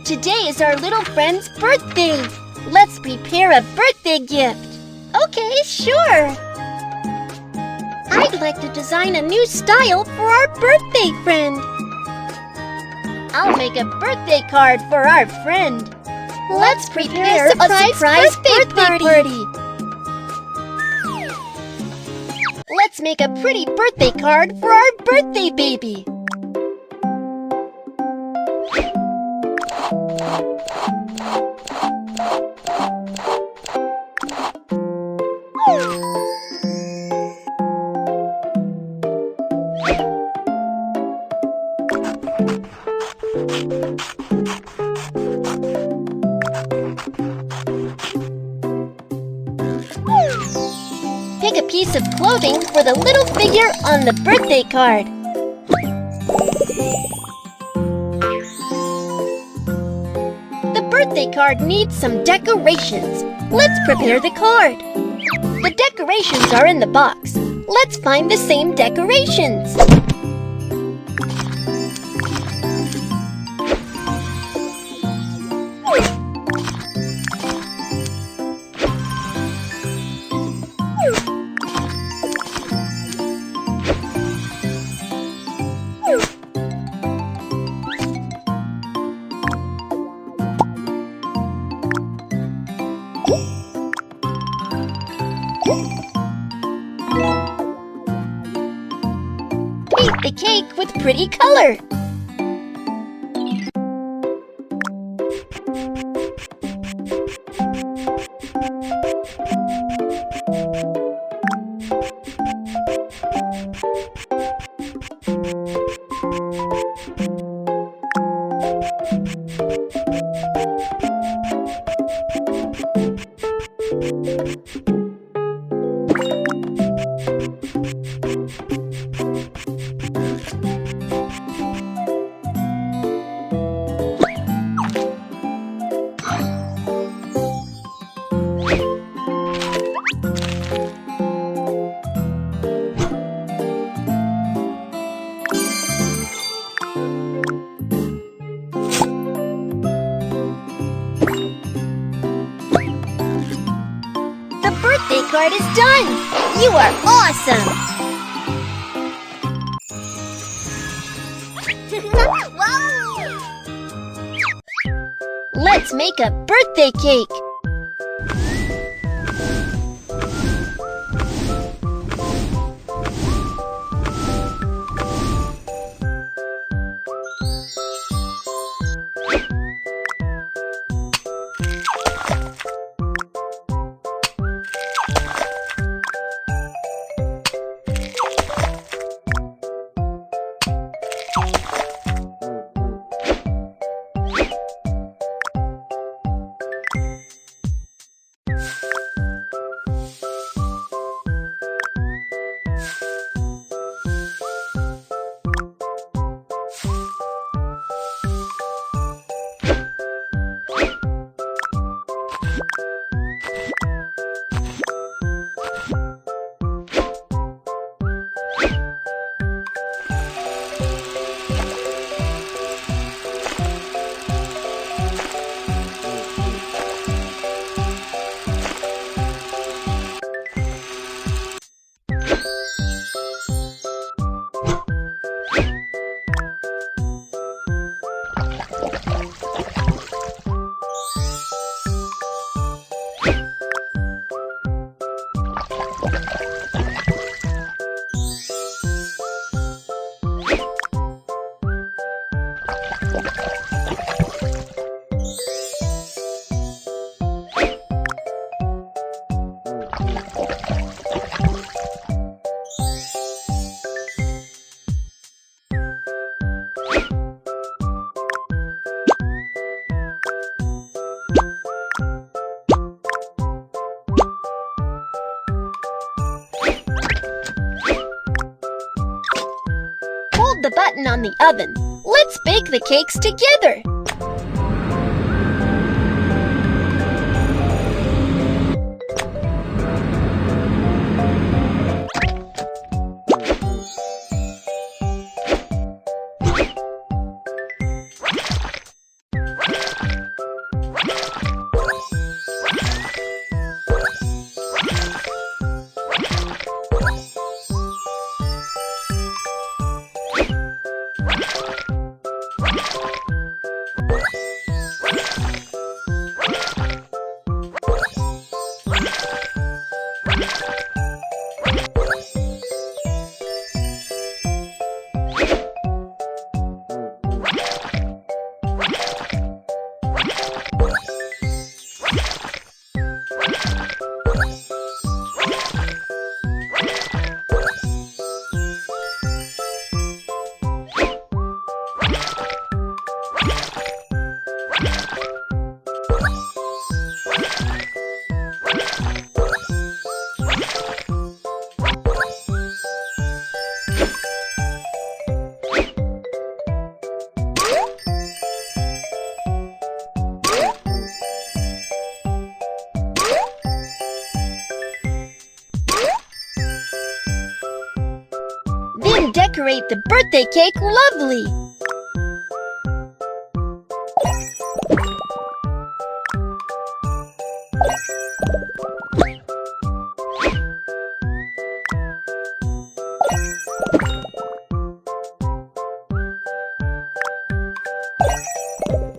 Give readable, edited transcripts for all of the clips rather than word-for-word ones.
Today is our little friend's birthday. Let's prepare a birthday gift. Okay, sure. I'd like to design a new style for our birthday friend. I'll make a birthday card for our friend. Let's prepare a surprise birthday party. Let's make a pretty birthday card for our birthday baby. Pick a piece of clothing for the little figure on the birthday card. The birthday card needs some decorations. Let's prepare the card. The decorations are in the box. Let's find the same decorations. Paint the cake with pretty color. The birthday card is done! You are awesome! Let's make a birthday cake! Hold the button on the oven. Let's bake the cakes together. Then decorate the birthday cake lovely.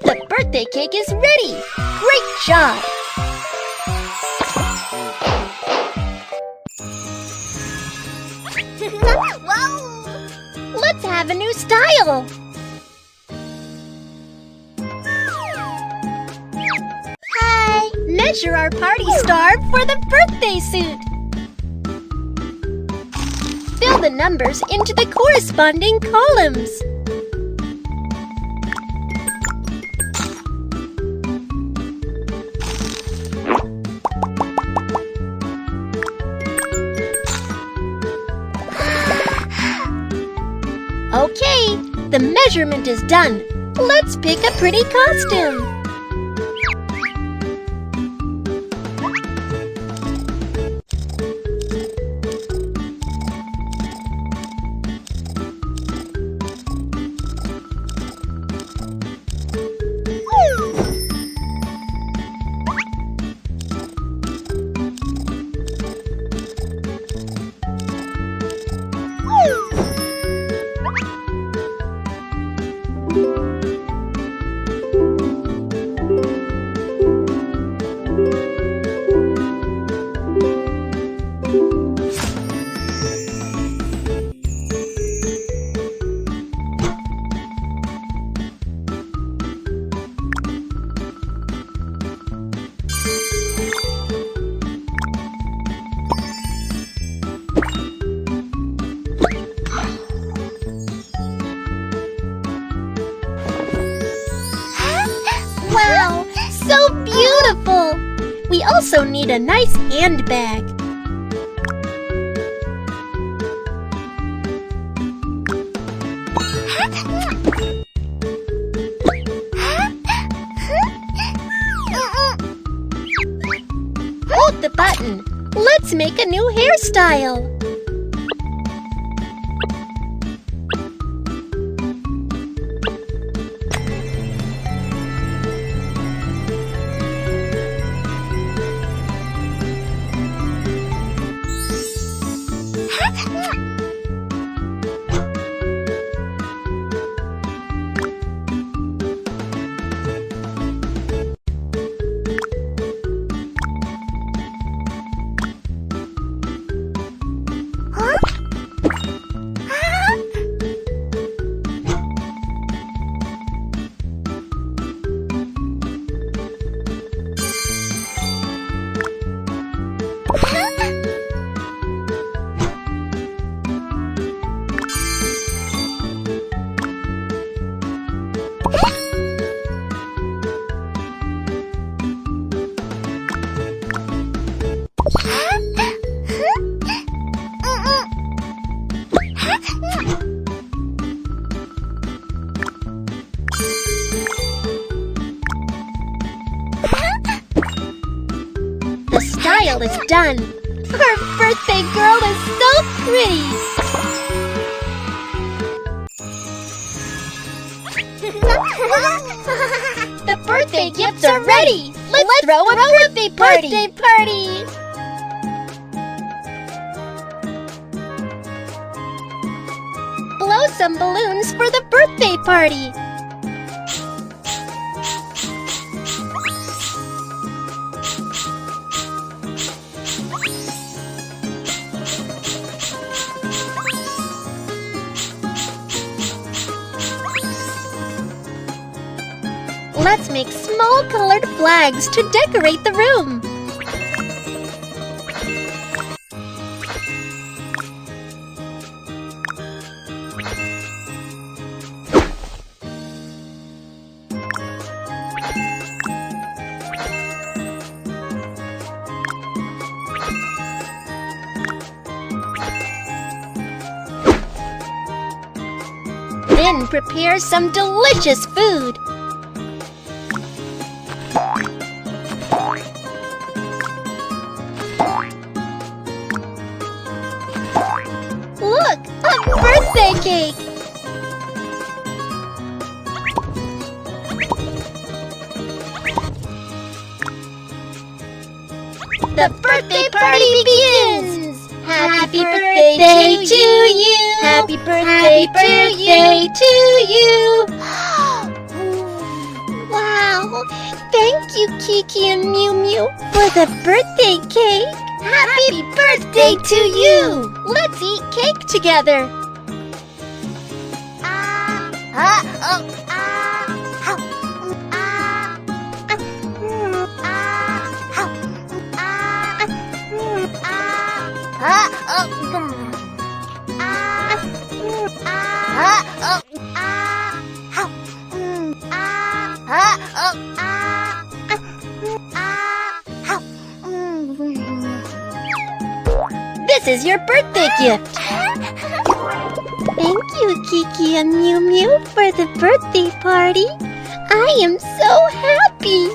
The birthday cake is ready. Great job! Let's have a new style! Hi! Measure our party star for the birthday suit. Fill the numbers into the corresponding columns. Okay, the measurement is done. Let's pick a pretty costume. Wow, so beautiful! We also need a nice handbag. Hold the button. Let's make a new hairstyle. The style is done. Our birthday girl is so pretty. The birthday gifts are ready. Let's throw a birthday party. Blow some balloons for the birthday party. Let's make small colored flags to decorate the room. Then prepare some delicious food. Look, a birthday cake! The birthday party begins! Happy birthday to you! Happy birthday to you! Wow! Thank you, Kiki and Mew Mew, for the birthday cake! Happy birthday to you! Let's eat cake together! This is your birthday gift. Thank you, Kiki and Mew Mew, for the birthday party. I am so happy.